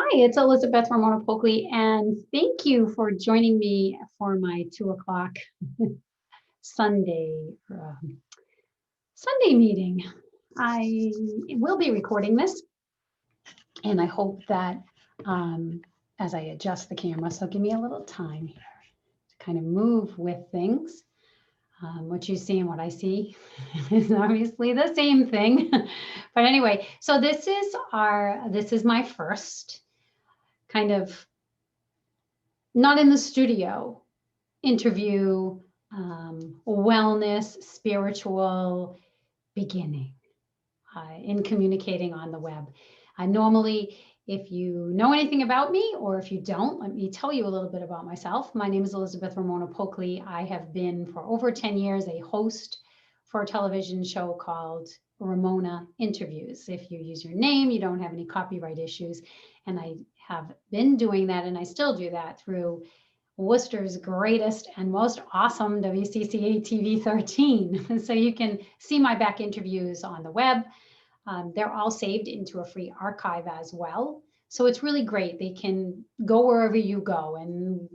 Hi, it's Elizabeth Ramona Polkley, and thank you for joining me for my 2 o'clock Sunday Sunday meeting. I will be recording this, and I hope that as I adjust the camera, so give me a little time here to kind of move with things. What you see and what I see is obviously the same thing. But anyway, so this is my first kind of not in the studio interview, wellness, spiritual beginning in communicating on the web. Normally, if you know anything about me or if you don't, let me tell you a little bit about myself. My name is Elizabeth Ramona Polkley. I have been for over 10 years a host for a television show called Ramona Interviews. If you use your name, you don't have any copyright issues. And I have been doing that, and I still do that through Worcester's greatest and most awesome WCCA TV 13. So you can see my back interviews on the web. They're all saved into a free archive as well. So it's really great. They can go wherever you go. And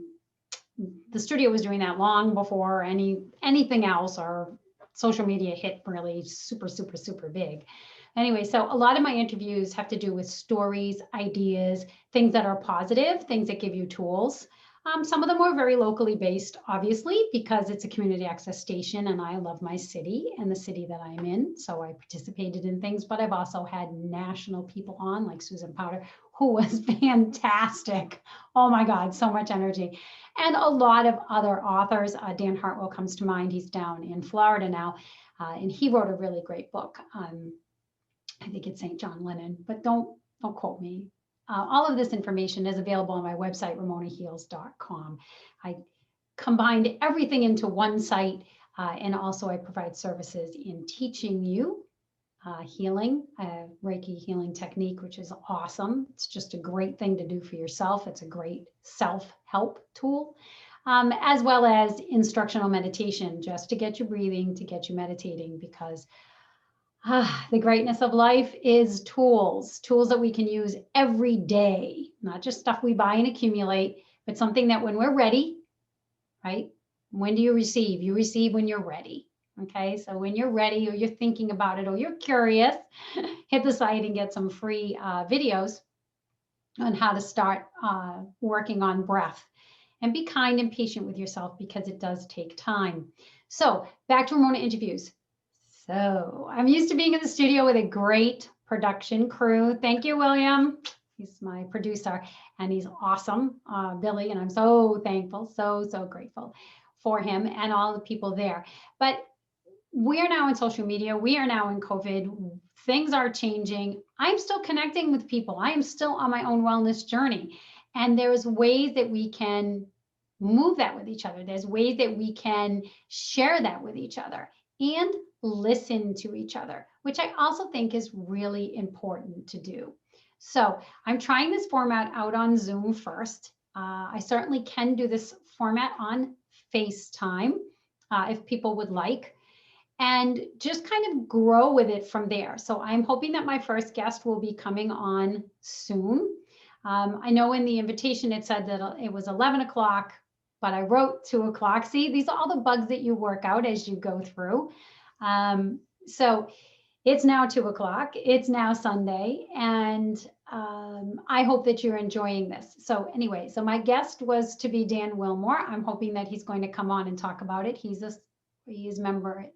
the studio was doing that long before anything else or social media hit really super big. Anyway, so a lot of my interviews have to do with stories, ideas, things that are positive, things that give you tools. Some of them are very locally based, obviously, because it's a community access station and I love my city and the city that I'm in. So I participated in things, but I've also had national people on, like Susan Powder, who was fantastic. Oh my God, so much energy. And a lot of other authors. Dan Hartwell comes to mind. He's down in Florida now, and he wrote a really great book. I think it's St. John Lennon, but don't quote me. All of this information is available on my website, ramonaheals.com. I combined everything into one site, and also I provide services in teaching you healing, Reiki healing technique, which is awesome. It's just a great thing to do for yourself. It's a great self-help tool, as well as instructional meditation, just to get you breathing, to get you meditating, because the greatness of life is tools that we can use every day, not just stuff we buy and accumulate, but something that when we're ready, right? When do you receive? You receive when you're ready. Okay, so when you're ready or you're thinking about it or you're curious, hit the site and get some free videos on how to start working on breath. And be kind and patient with yourself because it does take time. So back to Ramona Interviews. So I'm used to being in the studio with a great production crew. Thank you, William. He's my producer and he's awesome, Billy, and I'm so thankful, so grateful for him and all the people there. But we are now in social media. We are now in COVID. Things are changing. I'm still connecting with people. I am still on my own wellness journey. And there's ways that we can move that with each other. There's ways that we can share that with each other and listen to each other, which I also think is really important to do. So I'm trying this format out on Zoom first. I certainly can do this format on FaceTime if people would like, and just kind of grow with it from there. So I'm hoping that my first guest will be coming on soon. I know in the invitation it said that it was 11 o'clock, but I wrote 2 o'clock. See, these are all the bugs that you work out as you go through. So it's now 2 o'clock. It's now Sunday, and I hope that you're enjoying this. So anyway, so my guest was to be Dan Wilmore. I'm hoping that he's going to come on and talk about it.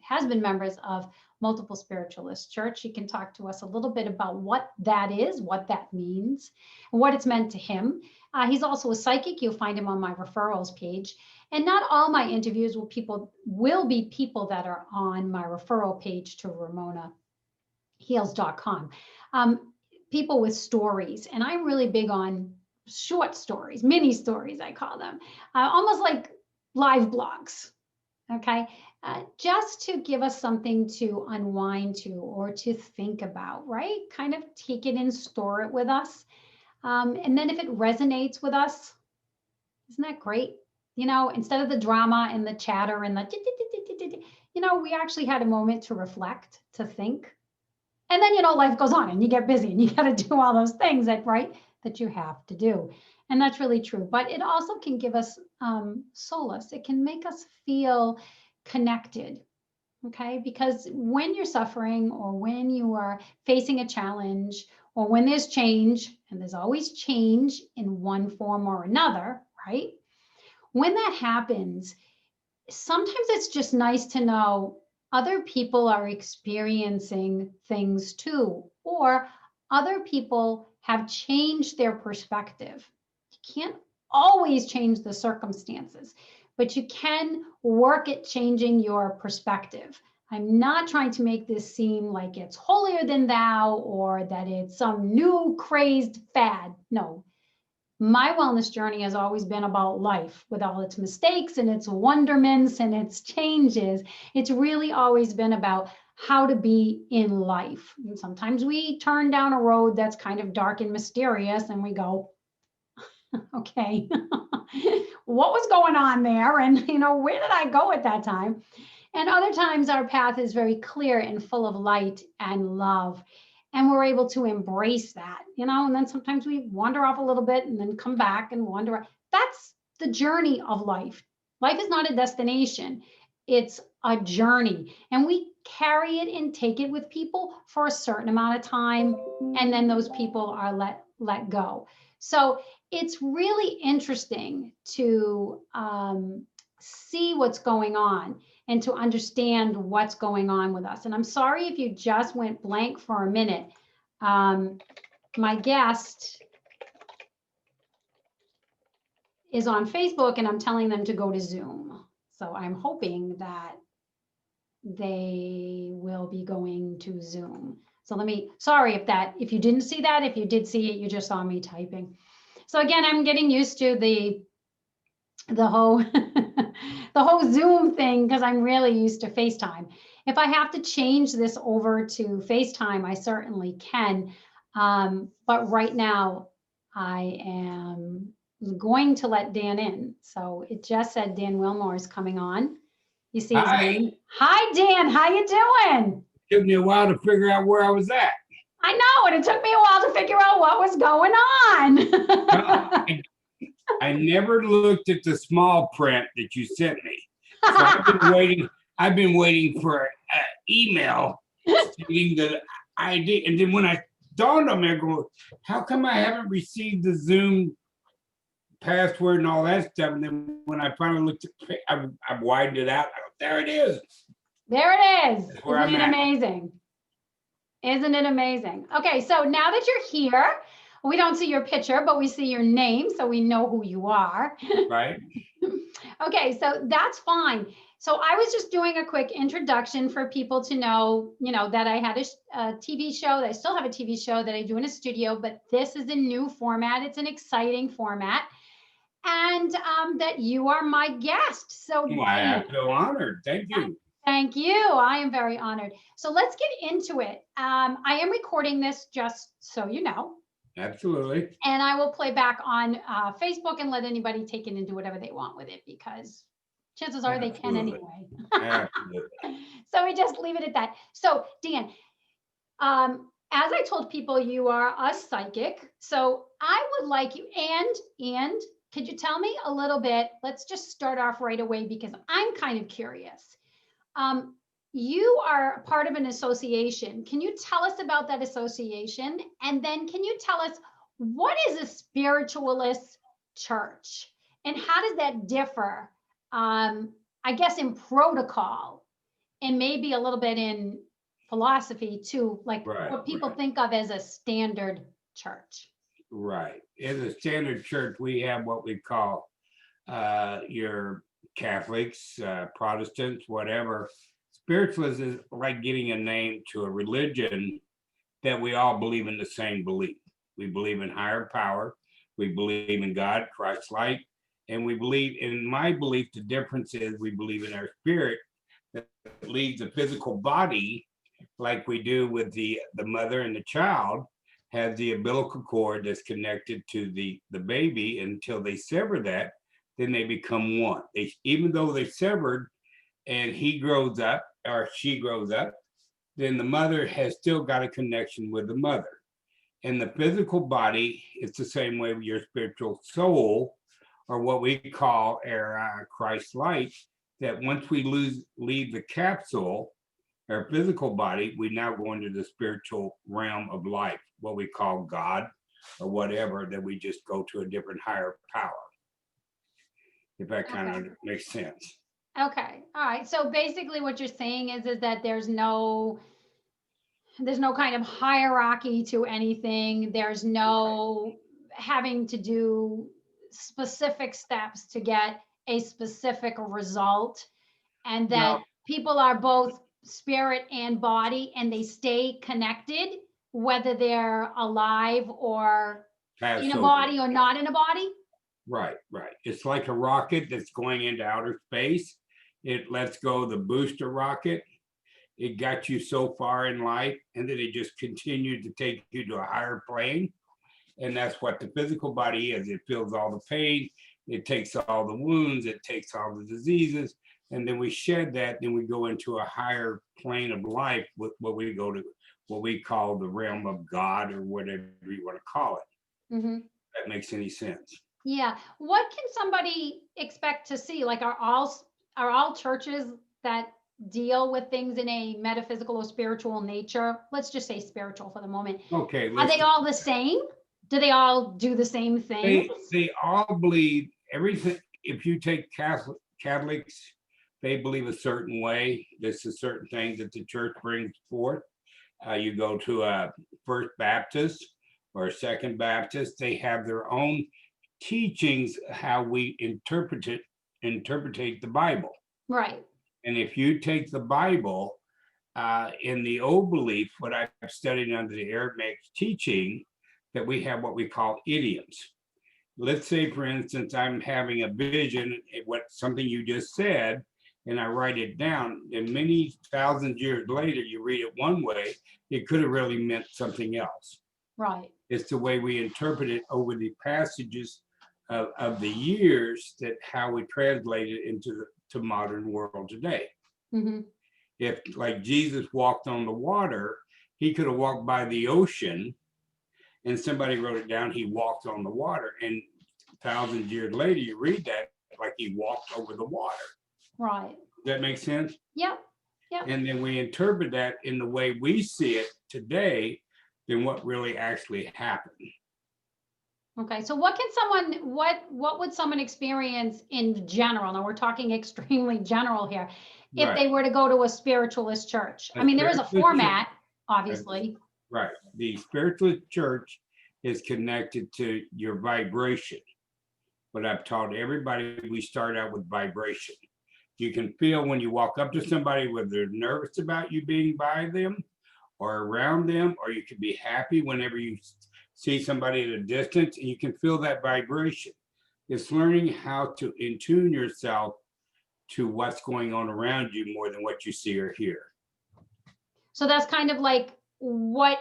Has been members of Multiple Spiritualist Church. He can talk to us a little bit about what that is, what that means, and what it's meant to him. He's also a psychic. You'll find him on my referrals page. And not all my interviews will be people that are on my referral page to ramonaheals.com. People with stories. And I'm really big on short stories, mini stories, I call them, almost like live blogs. Okay, just to give us something to unwind to or to think about, right? Kind of take it and store it with us. And then if it resonates with us, isn't that great? You know, instead of the drama and the chatter and the, we actually had a moment to reflect, to think. And then, life goes on and you get busy and you got to do all those things that that you have to do. And that's really true. But it also can give us solace. It can make us feel connected. Okay. Because when you're suffering or when you are facing a challenge or when there's change, and there's always change in one form or another, right? When that happens, sometimes it's just nice to know other people are experiencing things too, or other people have changed their perspective. You can't always change the circumstances, but you can work at changing your perspective. I'm not trying to make this seem like it's holier than thou or that it's some new crazed fad. No, my wellness journey has always been about life with all its mistakes and its wonderments and its changes. It's really always been about how to be in life. And sometimes we turn down a road that's kind of dark and mysterious and we go, okay, what was going on there? And, where did I go at that time? And other times our path is very clear and full of light and love. And we're able to embrace that, and then sometimes we wander off a little bit and then come back and wander. That's the journey of life. Life is not a destination. It's a journey. And we carry it and take it with people for a certain amount of time. And then those people are let go. So it's really interesting to see what's going on and to understand what's going on with us. And I'm sorry if you just went blank for a minute. My guest is on Facebook and I'm telling them to go to Zoom. So I'm hoping that they will be going to Zoom. So sorry if you didn't see that. If you did see it, you just saw me typing. So again, I'm getting used to the whole the whole Zoom thing because I'm really used to FaceTime. If I have to change this over to FaceTime, I certainly can. But right now I am going to let Dan in. So it just said Dan Wilmore is coming on. You see his name? Hi, Dan. How you doing? It took me a while to figure out where I was at. I know, and it took me a while to figure out what was going on. I never looked at the small print that you sent me. So I've been waiting for an email stating that I did. And then when I dawned on me, I go, how come I haven't received the Zoom password and all that stuff? And then when I finally looked at it, I widened it out. There it is. There it is. Isn't it amazing? Isn't it amazing? Okay, so now that you're here, we don't see your picture, but we see your name, so we know who you are. Right. Okay, so that's fine. So I was just doing a quick introduction for people to know, that I had a TV show, that I still have a TV show that I do in a studio, but this is a new format. It's an exciting format. And that you are my guest. So I feel honored. Thank you. Thank you. I am very honored. So let's get into it. I am recording this just so you know. Absolutely. And I will play back on Facebook and let anybody take it and do whatever they want with it because chances are they can anyway. Absolutely. So we just leave it at that. So Dan, as I told people, you are a psychic. So I would like you, and could you tell me a little bit? Let's just start off right away because I'm kind of curious. You are part of an association. Can you tell us about that association? And then can you tell us what is a spiritualist church? And how does that differ, I guess, in protocol and maybe a little bit in philosophy too, like what people think of as a standard church? Right. In the standard church, we have what we call your Catholics, Protestants, whatever. Spiritualism is like getting a name to a religion that we all believe in the same belief. We believe in higher power. We believe in God, Christ-like. And we believe, in my belief, the difference is we believe in our spirit that leaves the physical body, like we do with the mother and the child, has the umbilical cord that's connected to the baby until they sever that, then they become one. Even though they severed and he grows up or she grows up, then the mother has still got a connection with the mother. And the physical body, it's the same way with your spiritual soul, or what we call our Christ light, that once we leave the capsule, our physical body, we now go into the spiritual realm of life, what we call God or whatever, that we just go to a different higher power. If that kind of makes sense. Okay. All right. So basically what you're saying is that there's no kind of hierarchy to anything. There's no having to do specific steps to get a specific result, and that No. people are both spirit and body, and they stay connected whether they're alive or in a body or not in a body. Right. It's like a rocket that's going into outer space. It lets go of the booster rocket. It got you so far in life, and then it just continued to take you to a higher plane. And that's what the physical body is. It feels all the pain. It takes all the wounds. It takes all the diseases. And then we shed that. Then we go into a higher plane of life, with what we go to, what we call the realm of God, or whatever you want to call it. Mm-hmm. If that makes any sense. Yeah. What can somebody expect to see? Like, are all churches that deal with things in a metaphysical or spiritual nature? Let's just say spiritual for the moment. Okay. Are they all the same? Do they all do the same things? They all believe everything. If you take Catholics, they believe a certain way. This is certain things that the church brings forth. You go to a First Baptist or a Second Baptist, they have their own teachings, how we interpret the Bible. Right. And if you take the Bible, in the old belief, what I've studied under the Aramaic teaching, that we have what we call idioms. Let's say, for instance, I'm having a vision, something you just said, and I write it down, and many thousand years later, you read it one way, it could have really meant something else. Right. It's the way we interpret it over the passages of the years, that how we translate it into the modern world today. Mm-hmm. If, like, Jesus walked on the water, he could have walked by the ocean, and somebody wrote it down, he walked on the water, and thousands of years later, you read that like he walked over the water. Right. Does that make sense? Yep. And then we interpret that in the way we see it today than what really actually happened. Okay, so what would someone experience in general? Now we're talking extremely general here. If they were to go to a spiritualist church, I mean, there is a format, obviously. Right. The spiritualist church is connected to your vibration. But I've taught everybody, we start out with vibration. You can feel when you walk up to somebody, whether they're nervous about you being by them or around them, or you can be happy whenever you see somebody at a distance, and you can feel that vibration. It's learning how to attune yourself to what's going on around you more than what you see or hear. So that's kind of like what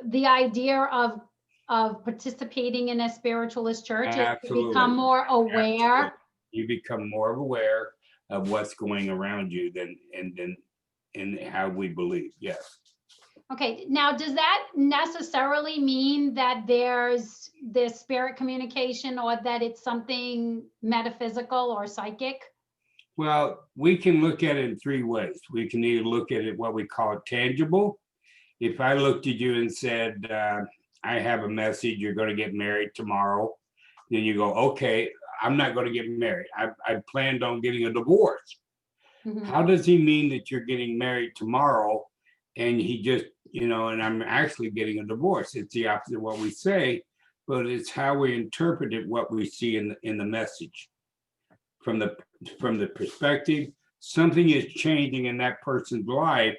the idea of participating in a spiritualist church is, to become more aware. Absolutely. You become more aware of what's going around you and how we believe. Yes. Okay, now does that necessarily mean that there's this spirit communication, or that it's something metaphysical or psychic? Well, we can look at it in three ways. We can either look at it what we call it tangible. If I looked at you and said, I have a message, you're going to get married tomorrow, then you go, okay, I'm not going to get married. I planned on getting a divorce. Mm-hmm. How does he mean that you're getting married tomorrow? And he just, and I'm actually getting a divorce. It's the opposite of what we say, but it's how we interpret it, what we see in the message. From the perspective, something is changing in that person's life,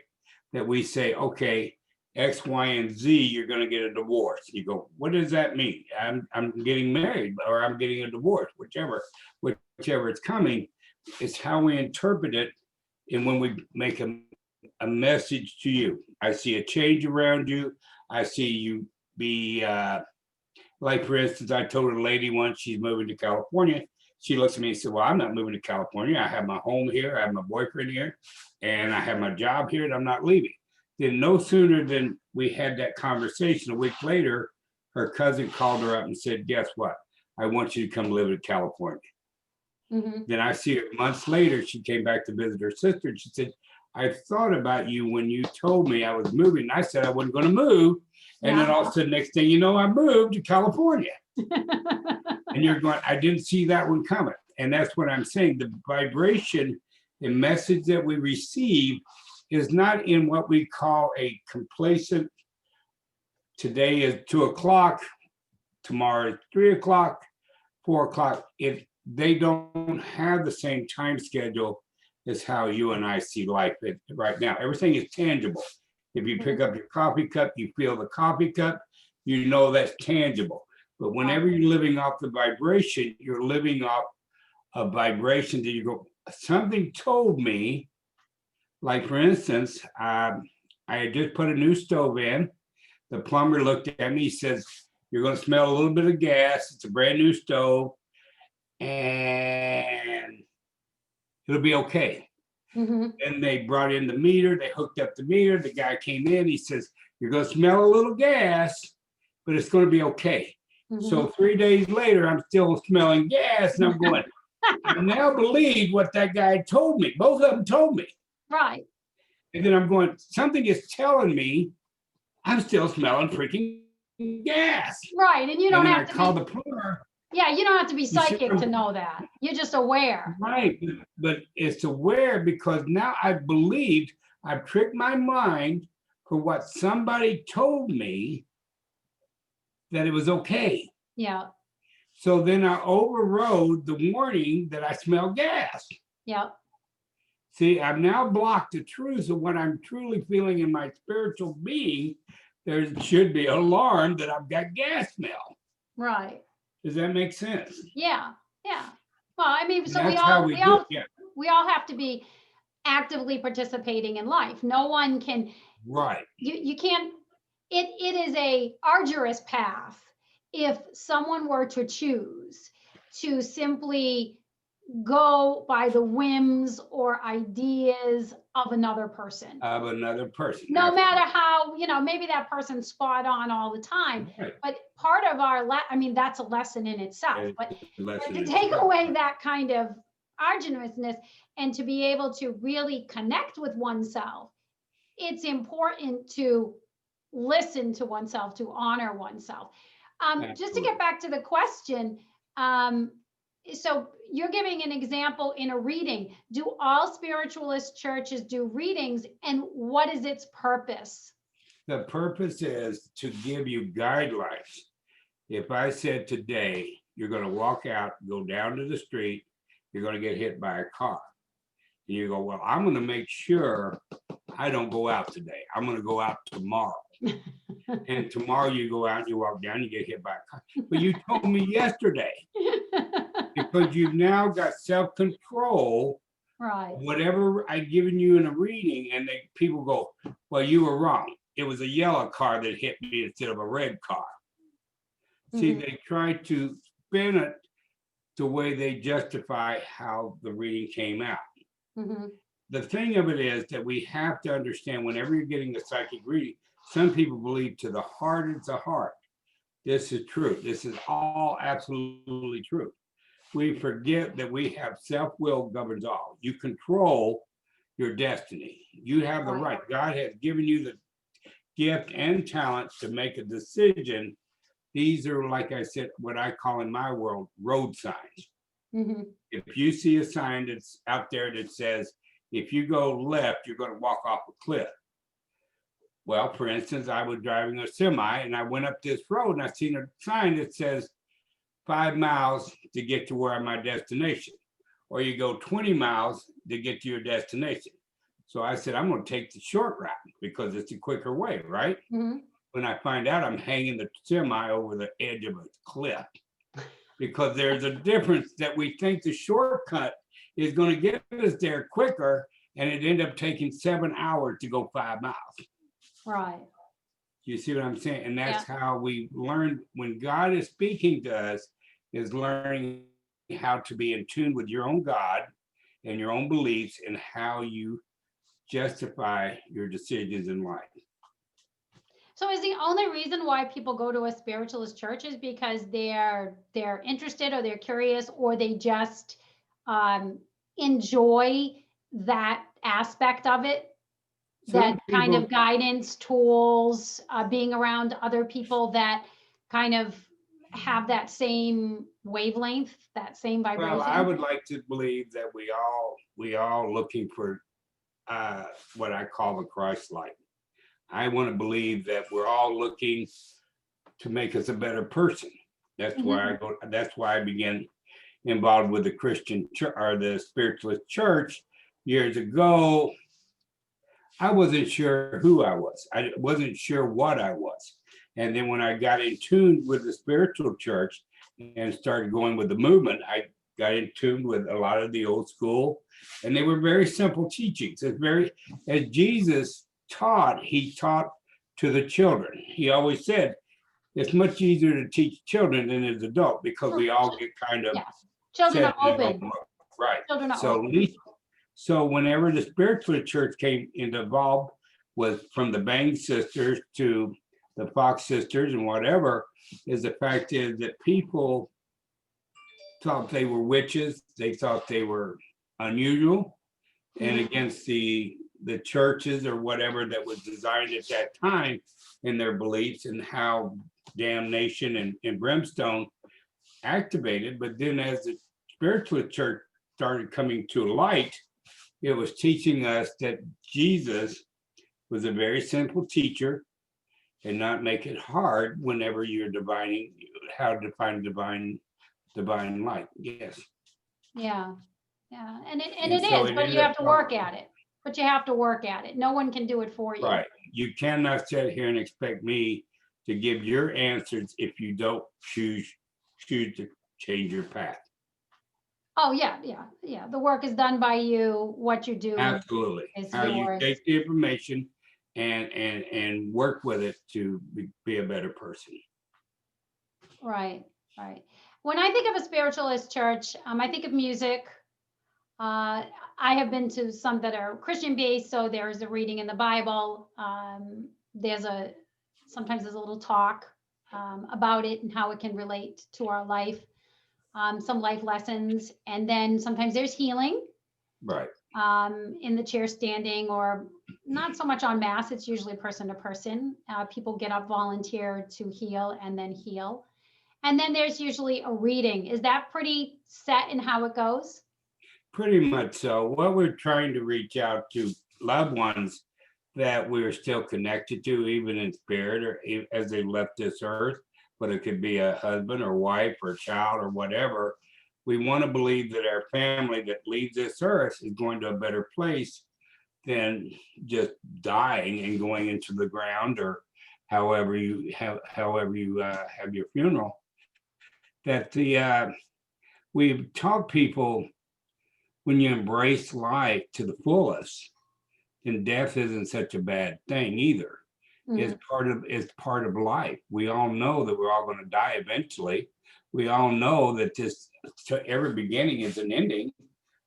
that we say, okay, X, Y, and Z, you're going to get a divorce. You go, what does that mean? I'm getting married, or I'm getting a divorce, whichever it's coming. It's how we interpret it. And when we make a message to you, I see a change around you. I see you be, like, for instance, I told a lady once, she's moving to California. She looks at me and said, well, I'm not moving to California. I have my home here. I have my boyfriend here, and I have my job here, and I'm not leaving. Then no sooner than we had that conversation, a week later, her cousin called her up and said, guess what? I want you to come live in California. Mhm. Then I see her months later, she came back to visit her sister, and she said, I thought about you when you told me I was moving. I said I wasn't going to move. And then all of a sudden, next thing you know, I moved to California. And you're going, I didn't see that one coming. And that's what I'm saying. The vibration, the message that we receive is not in what we call a complacent, today is 2:00, tomorrow is 3:00, 4:00. If they don't have the same time schedule as how you and I see life right now. Everything is tangible. If you pick up your coffee cup, you feel the coffee cup, you know that's tangible. But whenever you're living off the vibration, you're living off a vibration that you go, something told me, like for instance, I had just put a new stove in. The plumber looked at me, he says, you're going to smell a little bit of gas. It's a brand new stove and it'll be okay. Mhm. And they brought in the meter, they hooked up the meter. The guy came in, he says, you're going to smell a little gas, but it's going to be okay. So 3 days later, I'm still smelling gas, and I'm going, I now believe what that guy told me. Both of them told me. Right. And then I'm going, something is telling me I'm still smelling freaking gas. Right. And you And don't then I have to call be, the plumber. yeah, you don't have to be see what psychic I'm- to know that. You're just aware. Right, but it's aware because now I've believed, I've tricked my mind for what somebody told me that it was okay. Yeah. So then I overrode the warning that I smell gas. Yeah. See, I've now blocked the truth of what I'm truly feeling in my spiritual being. There should be alarm that I've got gas smell. Right. Does that make sense? Yeah. Yeah. Well, I mean, so That's how we do it. Yeah, we all have to be actively participating in life. No one can, right. you can't, it is a arduous path if someone were to choose to simply go by the whims or ideas of another person. Of another person. No matter how, maybe that person's spot on all the time, Right. but part of our, I mean, that's a lesson in itself, but Lesson to in take itself. away that kind of arduousness and to be able to really connect with oneself, it's important to listen to oneself, to honor oneself. Just to get back to the question, so you're giving an example in a reading. Do all spiritualist churches do readings, and what is its purpose? The purpose is to give you guidelines. If I said today, you're going to walk out, go down to the street, you're going to get hit by a car. And you go, well, I'm going to make sure I don't go out today. I'm going to go out tomorrow. And tomorrow you go out, you walk down, you get hit by a car. But you told me yesterday, because you've now got self-control. Right. Whatever I've given you in a reading, and people go, well, you were wrong. It was a yellow car that hit me instead of a red car. See, they try to spin it the way they justify how the reading came out. The thing of it is that we have to understand whenever you're getting a psychic reading, some people believe to the heart is the heart. This is true. This is all absolutely true. We forget that we have self-will governs all. You control your destiny. You have the right. God has given you the gift and talent to make a decision. These are, like I said, what I call in my world, road signs. If you see a sign that's out there that says, if you go left, you're going to walk off a cliff. Well, for instance, I was driving a semi and I went up this road and I seen a sign that says 5 miles to get to where my destination, or you go 20 miles to get to your destination. So I said, I'm going to take the short route because it's a quicker way, right? When I find out I'm hanging the semi over the edge of a cliff, because there's a difference that we think the shortcut is going to get us there quicker, and it ended up taking 7 hours to go 5 miles. Right. You see what I'm saying? And that's how we learn when God is speaking to us, is learning how to be in tune with your own God and your own beliefs and how you justify your decisions in life. So is the only reason why people go to a spiritualist church is because they're interested, or they're curious, or they just enjoy that aspect of it, that Some kind people, of guidance, tools, being around other people that kind of have that same wavelength, that same well, I vibration? would like to believe that we all looking for what I call the Christ light. I want to believe that we're all looking to make us a better person. That's why I go. That's why I began involved with the Christian church or the spiritualist church years ago. I wasn't sure who I was. I wasn't sure what I was. And then when I got in tune with the spiritual church and started going with the movement, I got in tune with a lot of the old school, and they were very simple teachings. It's very, as Jesus taught, he taught to the children. He always said, it's much easier to teach children than as adults because we all get kind of Yeah, children are set in our open. own way. Right. Children are So open. so whenever the spiritual church came into involved with from the Bang sisters to the Fox sisters and whatever, is the fact is that people thought they were witches, they thought they were unusual and against the churches or whatever that was designed at that time in their beliefs and how damnation and brimstone activated. But then as the spiritual church started coming to light, it was teaching us that Jesus was a very simple teacher and not make it hard whenever you're divining how to define divine light. Yes. Yeah, yeah, and it And is, so it but you ended have up to work at it. But you have to work at it. No one can do it for you. right. You cannot sit here and expect me to give your answers if you don't choose to change your path. Oh, yeah, yeah, yeah. The work is done by you. What you do Absolutely. is How you yours. take the information and work with it to be a better person. Right, right. When I think of a spiritualist church, I think of music. I have been to some that are Christian based, so there's a reading in the Bible. There's sometimes there's a little talk about it and how it can relate to our life. Some life lessons, and then sometimes there's healing Right. in the chair standing, or not so much on mass. It's usually person to person. People get up, volunteer to heal, and then heal. And then there's usually a reading. Is that pretty set in how it goes? Pretty much so. What we're trying to reach out to loved ones that we're still connected to, even in spirit or as they left this earth, but it could be a husband or wife or child or whatever. We want to believe that our family that leaves this earth is going to a better place than just dying and going into the ground or however you have your funeral. That we've taught people when you embrace life to the fullest, then death isn't such a bad thing either. It's part of life. We all know that we're all going to die eventually. We all know that every beginning is an ending,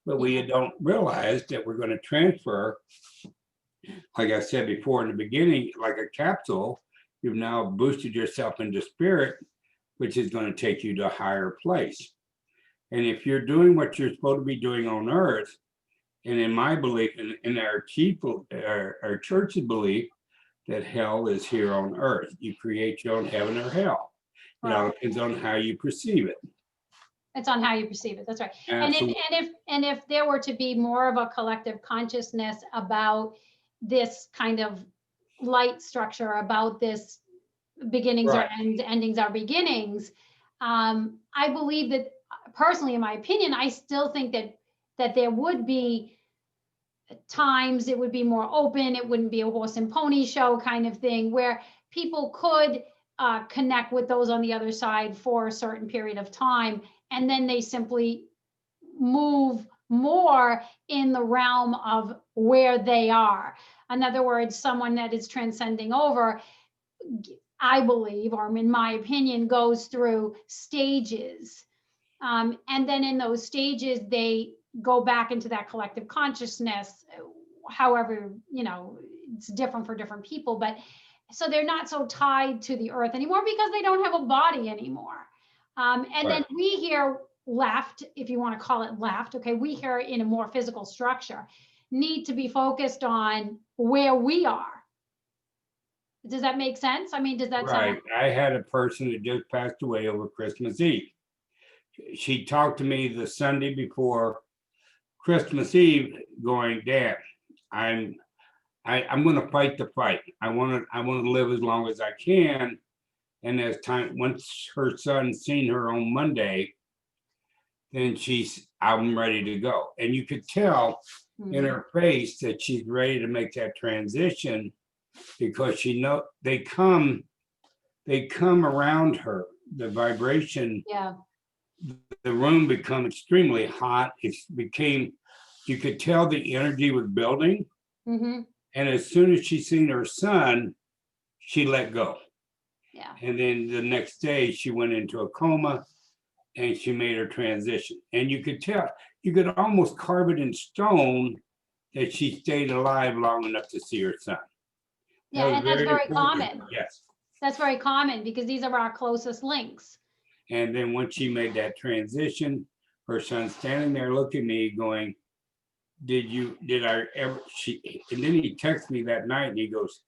but we don't realize that we're going to transfer, like I said before in the beginning, like a capsule. You've now boosted yourself into spirit, which is going to take you to a higher place. And if you're doing what you're supposed to be doing on earth, and in my belief, in our church's belief, that hell is here on earth. You create your own heaven or hell. It all depends on how you perceive it. It's on how you perceive it. That's right. Absolutely. And if there were to be more of a collective consciousness about this kind of light structure, about this beginnings Right. are endings are beginnings, I believe that personally, in my opinion, I still think that there would be times it would be more open. It wouldn't be a horse and pony show kind of thing where people could connect with those on the other side for a certain period of time, and then they simply move more in the realm of where they are. In other words, someone that is transcending over, I believe, or in my opinion, goes through stages. And then in those stages, they go back into that collective consciousness. however, it's different for different people, but so they're not so tied to the earth anymore because they don't have a body anymore. And then Right. we here left, if you want to call it left, okay, we here in a more physical structure need to be focused on where we are. Does that make sense? I mean, does that sound? Right. I had a person that just passed away over Christmas Eve. She talked to me the Sunday before Christmas Eve, going, Dad, I'm going to fight the fight. I want to live as long as I can. And as time, once her son seen her on Monday, then I'm ready to go. And you could tell in her face that she's ready to make that transition, because they come around her, the vibration, Yeah. the room become extremely hot. You could tell the energy was building. Mm-hmm. And as soon as she seen her son, she let go. Yeah. And then the next day she went into a coma and she made her transition. And you could tell, you could almost carve it in stone that she stayed alive long enough to see her son. Yeah, and that's very common. Yes. That's very common because these are our closest links. And then once she made that transition, her son standing there looking at me going, did I ever, and then he texted me that night and he goes,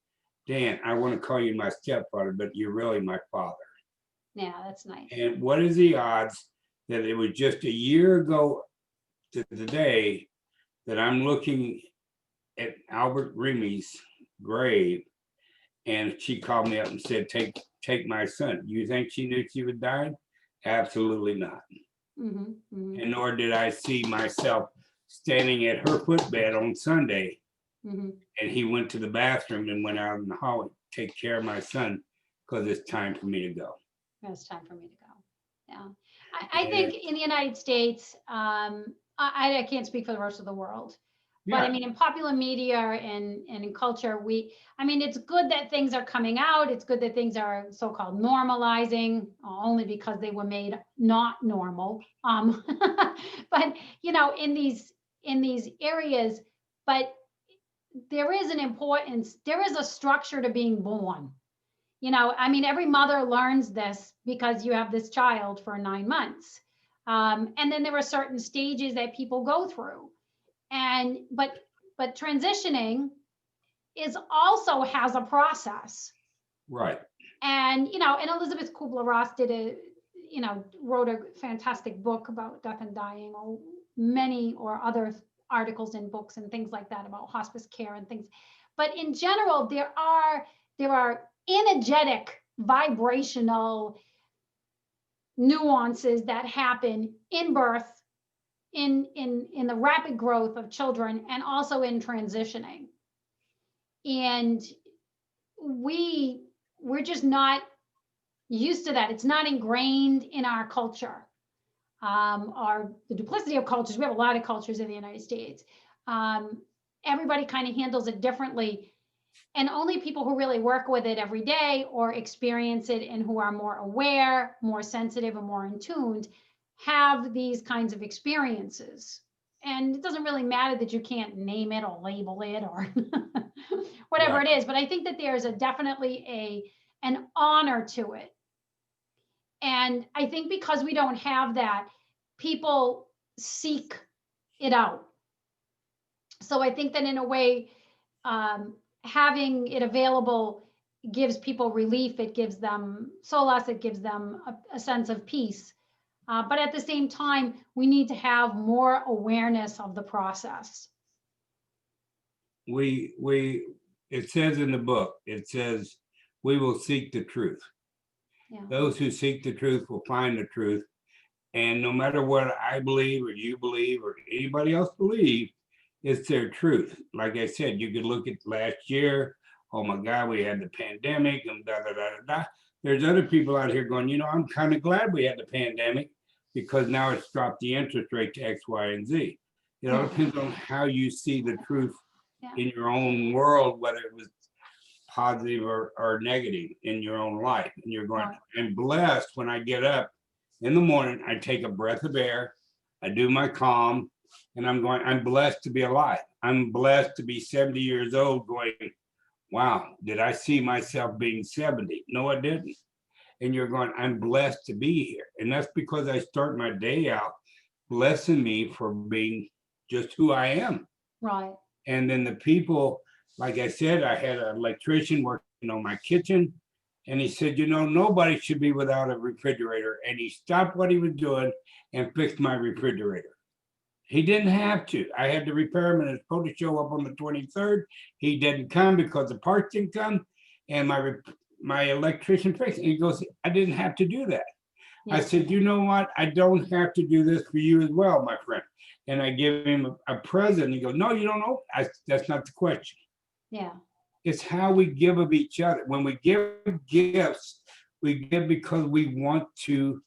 Dan, I want to call you my stepfather, but you're really my father. Yeah, that's nice. And what is the odds that it was just a year ago to the day that I'm looking at Albert Remy's grave, and she called me up and said, take my son. You think she knew she would die? Absolutely not. Mm-hmm, mm-hmm. And nor did I see myself standing at her footbed on Sunday. Mm-hmm. And he went to the bathroom and went out in the hallway to take care of my son, because it's time for me to go. It's time for me to go. Yeah. I think in the United States, I can't speak for the rest of the world, but I mean, in popular media and in culture, it's good that things are coming out. It's good that things are so-called normalizing, only because they were made not normal. But in these areas, but there is an importance, there is a structure to being born. Every mother learns this because you have this child for 9 months. And then there are certain stages that people go through. But transitioning also has a process. Right. And, and Elizabeth Kubler-Ross wrote a fantastic book about death and dying, or many or other articles in books and things like that about hospice care and things. But in general, there are energetic, vibrational nuances that happen in birth, in the rapid growth of children, and also in transitioning. And we're just not used to that. It's not ingrained in our culture, or the duplicity of cultures. We have a lot of cultures in the United States. Everybody kind of handles it differently. And only people who really work with it every day or experience it, and who are more aware, more sensitive, and more in tuned, have these kinds of experiences. And it doesn't really matter that you can't name it or label it or whatever it is, but I think that there's definitely an honor to it. And I think because we don't have that, people seek it out. So I think that in a way, having it available gives people relief. It gives them solace. It gives them a sense of peace. But at the same time, we need to have more awareness of the process. It says in the book, we will seek the truth. Yeah. Those who seek the truth will find the truth. And no matter what I believe or you believe or anybody else believe, it's their truth. Like I said, you could look at last year. Oh my God, we had the pandemic and da da da da. There's other people out here going, I'm kind of glad we had the pandemic, because now it's dropped the interest rate to X, Y, and Z. It all depends on how you see the truth in your own world, whether it was positive or negative in your own life. And you're going, I'm blessed when I get up in the morning, I take a breath of air, I do my calm, And I'm going, I'm blessed to be alive. I'm blessed to be 70 years old going, wow, did I see myself being 70? No, I didn't. And you're going, I'm blessed to be here. And that's because I start my day out blessing me for being just who I am. Right. And then the people, like I said, I had an electrician working on my kitchen. And he said, nobody should be without a refrigerator. And he stopped what he was doing and fixed my refrigerator. He didn't have to. I had the repairman that's supposed to show up on the 23rd. He didn't come because the parts didn't come. And my electrician fixed it. He goes, I didn't have to do that. Yeah. I said, you know what? I don't have to do this for you as well, my friend. And I give him a present. He goes, no, you don't know. That's not the question. Yeah. It's how we give of each other. When we give gifts, we give because we want to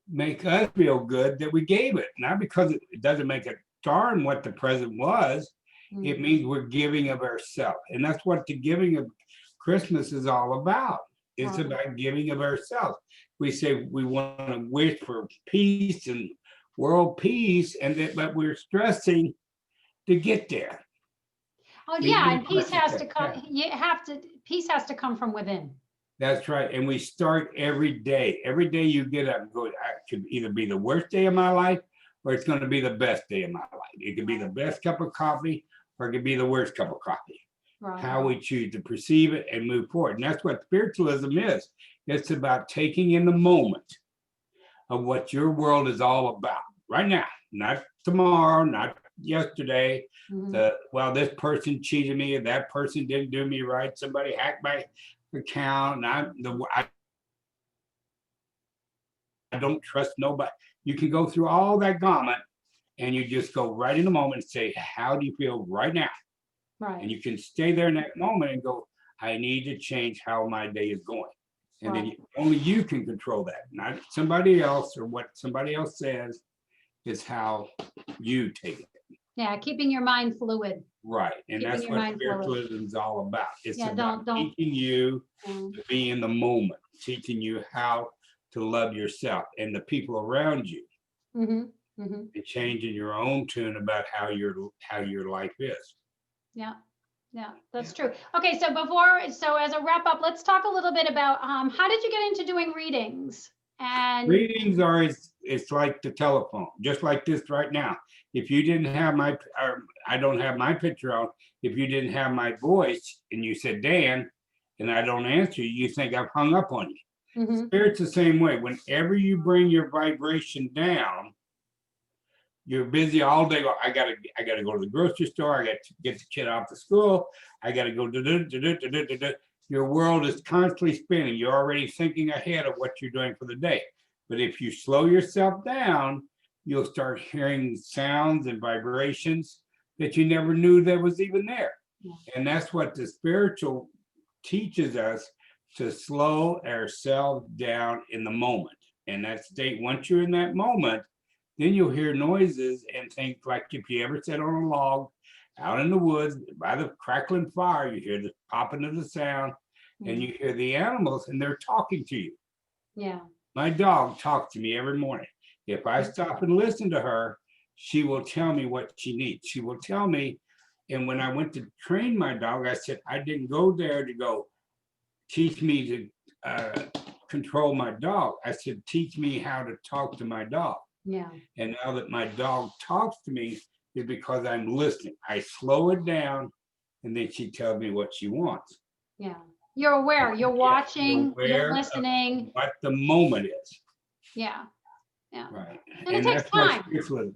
make us feel good that we gave it, not because it doesn't make a darn what the present was. Mm-hmm. It means we're giving of ourselves. And that's what the giving of Christmas is all about. It's about giving of ourselves. We say we want to wish for peace and world peace, but we're stressing to get there. Oh yeah, and peace has to come. Peace has to come from within. That's right. And we start every day. Every day you get up and go, it could either be the worst day of my life or it's going to be the best day of my life. It could be the best cup of coffee or it could be the worst cup of coffee. Right. How we choose to perceive it and move forward. And that's what spiritualism is. It's about taking in the moment of what your world is all about right now, not tomorrow, not yesterday. Mm-hmm. This person cheated me, or that person didn't do me right. Somebody hacked my account. And I don't trust nobody. You can go through all that gamut and you just go right in the moment and say, how do you feel right now? Right. And you can stay there in that moment and go, I need to change how my day is going. And then only you can control that, not somebody else or what somebody else says is how you take it. Yeah, keeping your mind fluid. Right. And that's what spiritualism is all about. It's about teaching you to be in the moment, teaching you how to love yourself and the people around you. Mm-hmm. Mm-hmm. And changing your own tune about how your life is. Yeah. Yeah, that's true. Okay, so as a wrap up, let's talk a little bit about how did you get into doing readings? And readings it's like the telephone, just like this right now. If you didn't have I don't have my picture on, if you didn't have my voice and you said, Dan, and I don't answer you, you think I've hung up on you. Mm-hmm. Spirit's the same way. Whenever you bring your vibration down, you're busy all day. I gotta go to the grocery store. I got to get the kid off to school. I gotta go. Your world is constantly spinning. You're already thinking ahead of what you're doing for the day. But if you slow yourself down, you'll start hearing sounds and vibrations that you never knew that was even there. Yeah. And that's what the spiritual teaches us, to slow ourselves down in the moment. And that state, once you're in that moment, then you'll hear noises and think, like if you ever sat on a log out in the woods by the crackling fire, you hear the popping of the sound, and you hear the animals and they're talking to you. Yeah. My dog talks to me every morning. If I stop and listen to her, she will tell me what she needs. She will tell me. And when I went to train my dog, I said, I didn't go there to go teach me to control my dog. I said, teach me how to talk to my dog. Yeah. And now that my dog talks to me, is because I'm listening. I slow it down, and then she tells me what she wants. Yeah. You're aware. You're watching. You're listening. What the moment is. Yeah. Yeah. Right. And it takes time.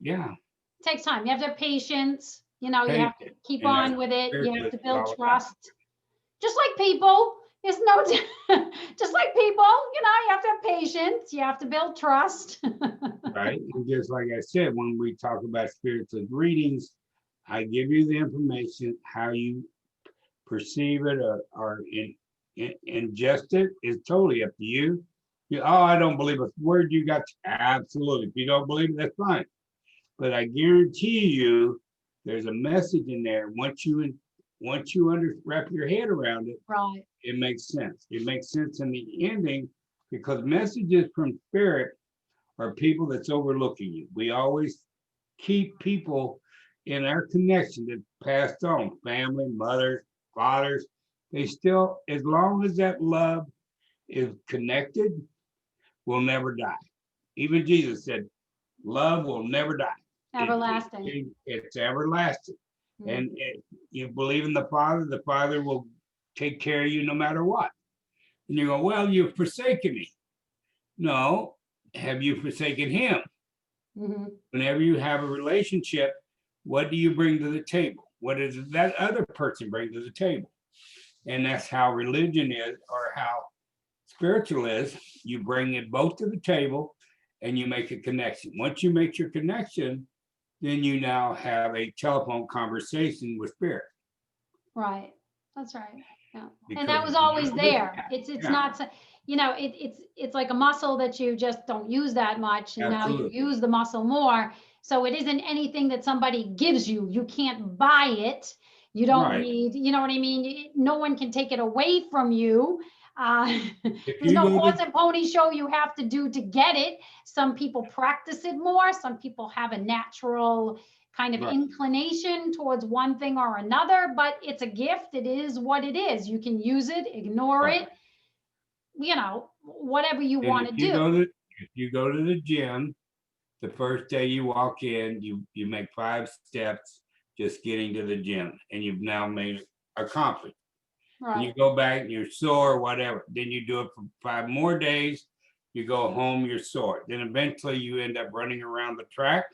Yeah. It takes time. You have to have patience. You have to keep on with it. You have to build trust. Just like people. It's just like people, you have to have patience. You have to build trust. Right. And just like I said, when we talk about spiritual readings, I give you the information. How you perceive it or ingest it is totally up to you. I don't believe a word you got. Absolutely. If you don't believe it, that's fine. But I guarantee you there's a message in there. Once you wrap your head around it, right, it makes sense. It makes sense in the ending, because messages from spirit are people that's overlooking you. We always keep people in our connection that passed on, family, mothers, fathers. They still, as long as that love is connected, will never die. Even Jesus said, love will never die. Everlasting. It's everlasting. Mm. And you believe in the Father will take care of you no matter what. And you go, well, you've forsaken me. No, have you forsaken him? Mhm. Whenever you have a relationship, what do you bring to the table? What does that other person bring to the table? And that's how religion is, or how spiritual is. You bring it both to the table and you make a connection. Once you make your connection, then you now have a telephone conversation with spirit. Right. That's right. Yeah. And Because that was you always know there. that. It's Yeah, not, it's like a muscle that you just don't use that much, and now you absolutely. use the muscle more. So it isn't anything that somebody gives you. You can't buy it. You don't Right. need, you know what I mean? No one can take it away from you. If There's you no go horse to, and pony show you have to do to get it. Some people practice it more. Some people have a natural kind of right. inclination towards one thing or another, but it's a gift. It is what it is. You can use it, ignore Right. it, whatever you And want to do. if you go to the gym, the first day you walk in, you make 5 steps just getting to the gym, and you've now made it accomplished. And you Right. go back and you're sore, whatever. Then you do it for 5 more days. You go home, you're sore. Then eventually you end up running around the track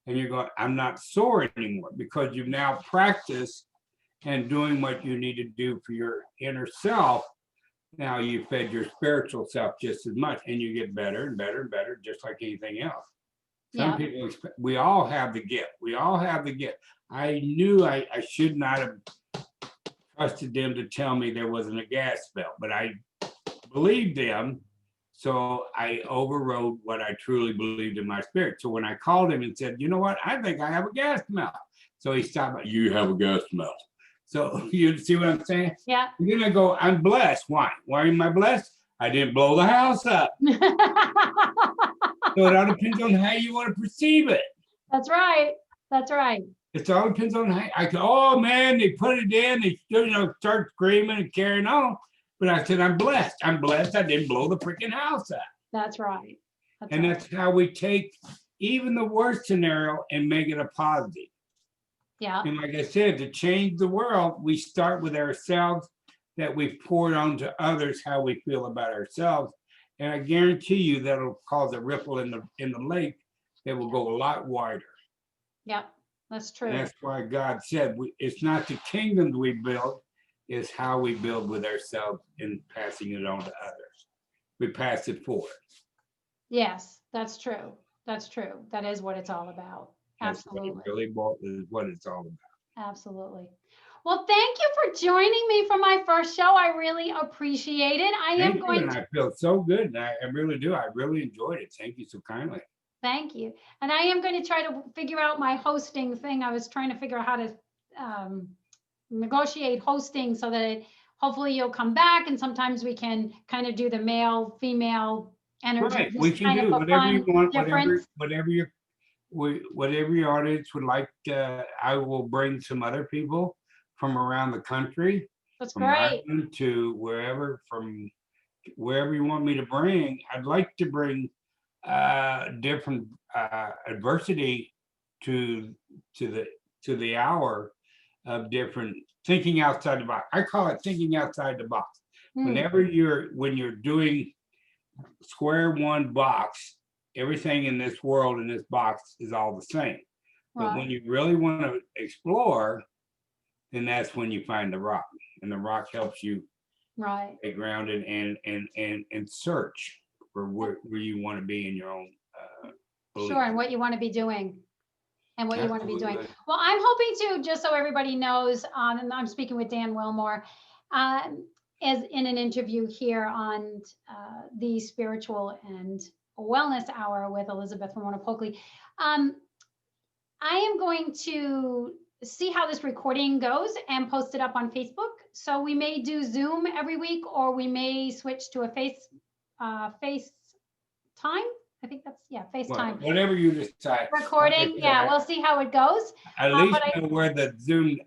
and you're going, I'm not sore anymore because you've now practiced and doing what you need to do for your inner self. Now you fed your spiritual self just as much, and you get better and better and better, just like anything else. Some Yeah. people expect, we all have the gift. We all have the gift. I knew I should not have trusted them to tell me there wasn't a gas belt, but I believed them. So I overrode what I truly believed in my spirit. So when I called him and said, you know what, I think I have a gas smell. So he stopped, you have a gas smell. So you see what I'm saying? Yeah. And then I go, I'm blessed. Why? Why am I blessed? I didn't blow the house up. So it all depends on how you want to perceive it. That's right. That's right. It all depends on how I go, oh man, they put it in, they start screaming and carrying on. But I said, I'm blessed. I'm blessed. I didn't blow the freaking house up. That's right. That's And right. that's how we take even the worst scenario and make it a positive. Yeah. And like I said, to change the world, we start with ourselves, that we've poured on to others how we feel about ourselves. And I guarantee you that'll cause a ripple in the lake that will go a lot wider. Yeah. That's true. And that's why God said it's not the kingdoms we build, it's how we build with ourselves and passing it on to others. We pass it forward. Yes, that's true. That's true. That is what it's all about. That's what it Absolutely. really is what it's all about. Absolutely. Well, thank you for joining me for my first show. I really appreciate it. I am Thank you, going and to I feel so good. And I really do. I really enjoyed it. Thank you so kindly. thank you. And I am going to try to figure out my hosting thing. I was trying to figure out how to negotiate hosting so that hopefully you'll come back, and sometimes we can kind of do the male, female energy, Right. We just can kind of do a whatever you fun want, difference. whatever your audience would like. I will bring some other people from around the country, That's from great. Ireland to from wherever you want me to bring. I'd like to bring different adversity to the hour of different thinking outside the box. I call it thinking outside the box. Hmm. When you're doing square one box, everything in this world in this box is all the same. But when Right. you really want to explore, then that's when you find the rock, and the rock helps you Right. get grounded and search for where you want to be in your own belief. Sure. And what you want to be doing. And what you want to be doing. Absolutely. Well, I'm hoping to, just so everybody knows, and I'm speaking with Dan Wilmore, as in an interview here on the Spiritual and Wellness Hour with Elizabeth Ramona Polkley. I am going to see how this recording goes and post it up on Facebook. So we may do Zoom every week, or we may switch to a FaceTime I think that's, yeah, Well, FaceTime. whatever you decide. Recording, yeah, we'll see how it goes. At but least know where the Zoom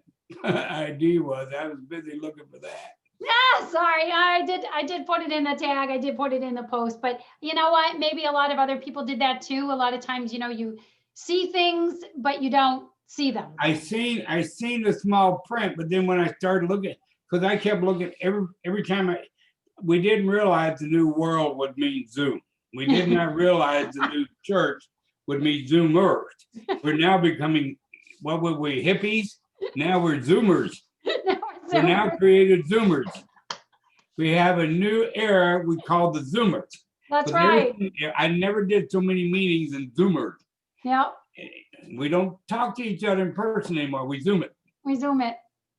ID was. I was busy looking for that. Yeah, sorry, I did put it in the tag, I did put it in the post, but you know what? Maybe a lot of other people did that too. A lot of times, you see things, but you don't see them. I seen the small print, but then when I started looking, because I kept looking every time we didn't realize the new world would mean Zoom. We did not realize the new church would mean Zoomers. We're now becoming, what were we, hippies? Now we're Zoomers. We're now created Zoomers. We have a new era we call the Zoomers. That's right. I never did so many meetings in Zoomers. Yep. We don't talk to each other in person anymore. We Zoom it. We Zoom it.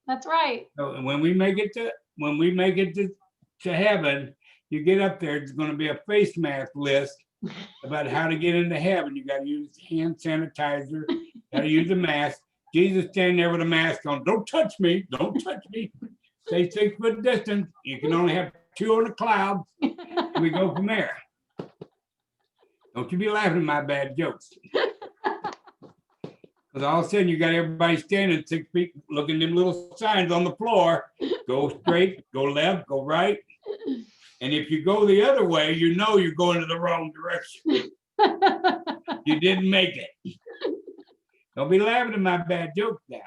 That's right. So when we make it to heaven, you get up there, it's going to be a face mask list about how to get into heaven. You got to use hand sanitizer, got to use a mask. Jesus standing there with a mask on. Don't touch me. Don't touch me. Stay 6 foot distance. You can only have 2 on the clouds. And we go from there. Don't you be laughing at my bad jokes. Because all of a sudden you got everybody standing 6 feet, looking at them little signs on the floor. Go straight, go left, go right. And if you go the other way, you know you're going to the wrong direction. You didn't make it. Don't be laughing at my bad jokes now.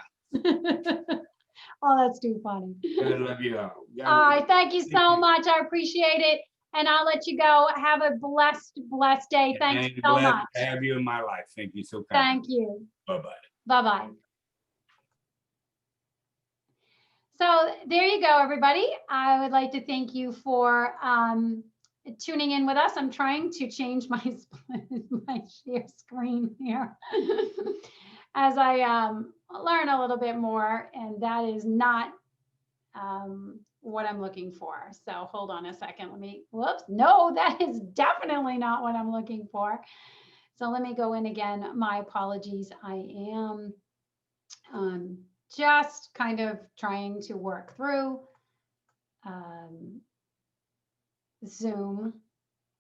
Oh, that's too funny. I love you all. All right, thank you so much. I appreciate it. And I'll let you go. Have a blessed day. Thanks so much. To have you in my life. Thank you so much. Thank you. Bye-bye. Bye-bye. So there you go, everybody. I would like to thank you for tuning in with us. I'm trying to change my share screen here as I learn a little bit more, and that is not what I'm looking for. So hold on a second. Whoops. No, that is definitely not what I'm looking for. So let me go in again. My apologies. I am just kind of trying to work through Zoom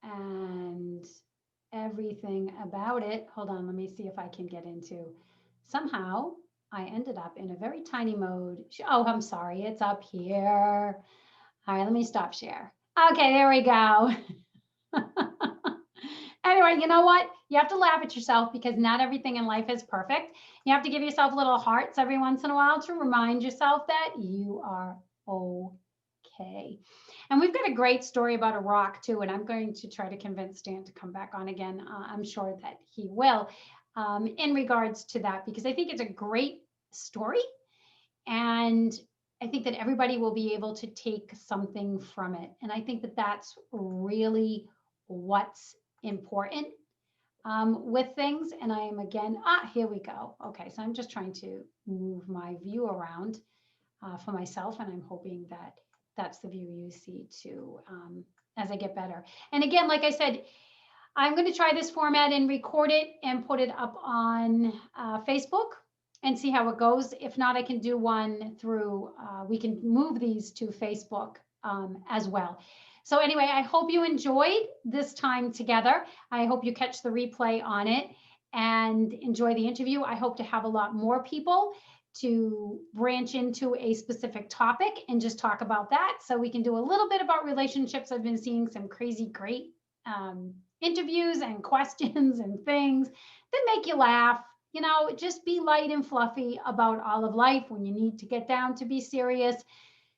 and everything about it. Hold on, let me see if I can get into, somehow I ended up in a very tiny mode. Oh, I'm sorry, it's up here. All right, let me stop share. Okay, there we go. Anyway, you know what? You have to laugh at yourself because not everything in life is perfect. You have to give yourself little hearts every once in a while to remind yourself that you are okay. And we've got a great story about a rock too, and I'm going to try to convince Stan to come back on again. I'm sure that he will in regards to that, because I think it's a great story. And I think that everybody will be able to take something from it. And I think that that's really what's important with things. And I am again, here we go. Okay, so I'm just trying to move my view around for myself, and I'm hoping that that's the view you see too as I get better. And again, like I said, I'm going to try this format and record it and put it up on Facebook and see how it goes. If not, I can do one through, we can move these to Facebook as well. So anyway, I hope you enjoyed this time together. I hope you catch the replay on it and enjoy the interview. I hope to have a lot more people to branch into a specific topic and just talk about that. So we can do a little bit about relationships. I've been seeing some crazy great interviews and questions and things that make you laugh. You know, just be light and fluffy about all of life. When you need to get down to be serious,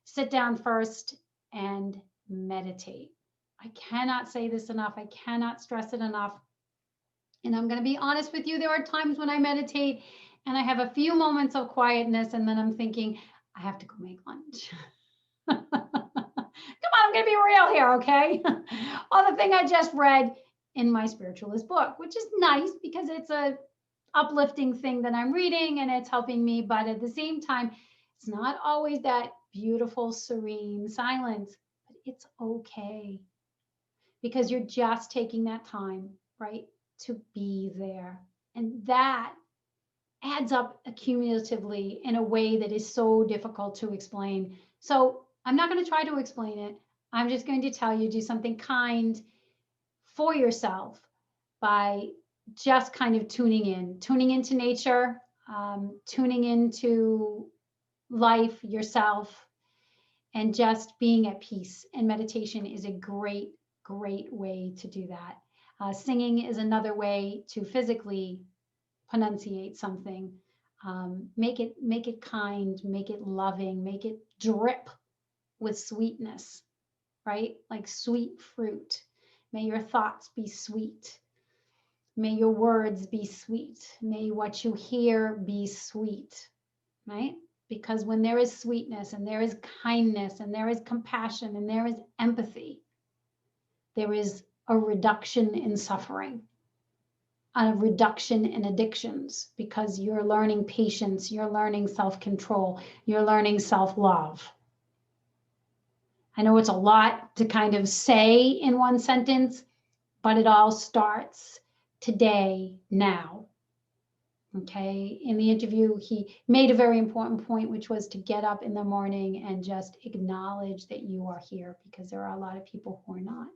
sit down first and meditate. I cannot say this enough. I cannot stress it enough. And I'm going to be honest with you. There are times when I meditate and I have a few moments of quietness, and then I'm thinking, I have to go make lunch. Come on, I'm going to be real here, okay? Or the thing I just read in my spiritualist book, which is nice because it's a uplifting thing that I'm reading and it's helping me. But at the same time, it's not always that beautiful, serene silence. It's okay because you're just taking that time, right, to be there. And that adds up accumulatively in a way that is so difficult to explain. So I'm not going to try to explain it. I'm just going to tell you, do something kind for yourself by just kind of tuning into nature, tuning into life, yourself, and just being at peace. And meditation is a great, great way to do that. Singing is another way to physically pronunciate something. Make it kind, make it loving, make it drip with sweetness, right? Like sweet fruit. May your thoughts be sweet. May your words be sweet. May what you hear be sweet, right? Because when there is sweetness and there is kindness and there is compassion and there is empathy, there is a reduction in suffering, a reduction in addictions, because you're learning patience, you're learning self-control, you're learning self-love. I know it's a lot to kind of say in one sentence, but it all starts today, now. Okay, in the interview, he made a very important point, which was to get up in the morning and just acknowledge that you are here, because there are a lot of people who are not.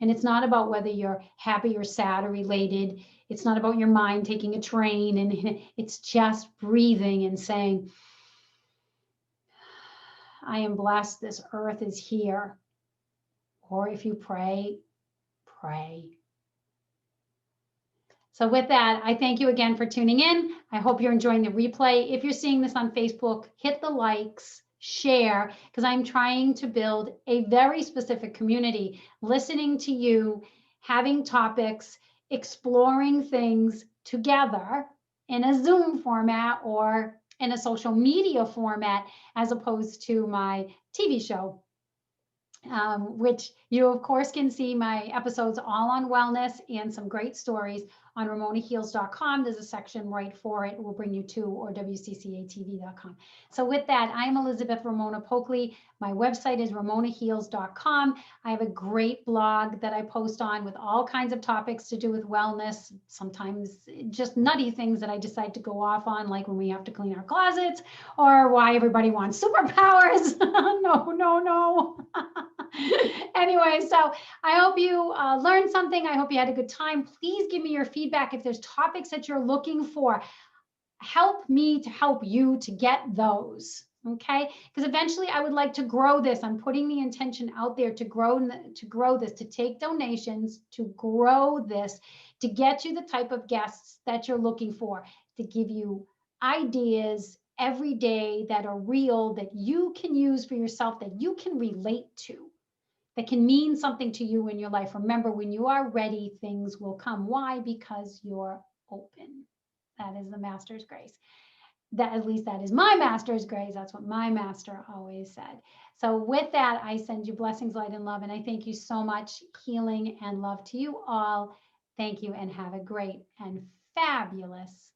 And it's not about whether you're happy or sad or related. It's not about your mind taking a train, and it's just breathing and saying, I am blessed, this earth is here. Or if you pray, pray. So with that, I thank you again for tuning in. I hope you're enjoying the replay. If you're seeing this on Facebook, hit the likes, share, because I'm trying to build a very specific community, listening to you, having topics, exploring things together in a Zoom format or in a social media format, as opposed to my TV show. Which you, of course, can see my episodes all on wellness and some great stories on RamonaHeals.com. There's a section right for it. We'll bring you to, or WCCATV.com. So with that, I'm Elizabeth Ramona Pokley. My website is RamonaHeals.com. I have a great blog that I post on with all kinds of topics to do with wellness, sometimes just nutty things that I decide to go off on, like when we have to clean our closets, or why everybody wants superpowers. No. Anyway, so I hope you learned something. I hope you had a good time. Please give me your feedback if there's topics that you're looking for. Help me to help you to get those, okay? Because eventually I would like to grow this. I'm putting the intention out there to grow this, to take donations, to grow this, to get you the type of guests that you're looking for, to give you ideas every day that are real, that you can use for yourself, that you can relate to, that can mean something to you in your life. Remember, when you are ready, things will come. Why? Because you're open. That is the master's grace. That, at least that is my master's grace. That's what my master always said. So with that, I send you blessings, light, and love. And I thank you so much. Healing and love to you all. Thank you, and have a great and fabulous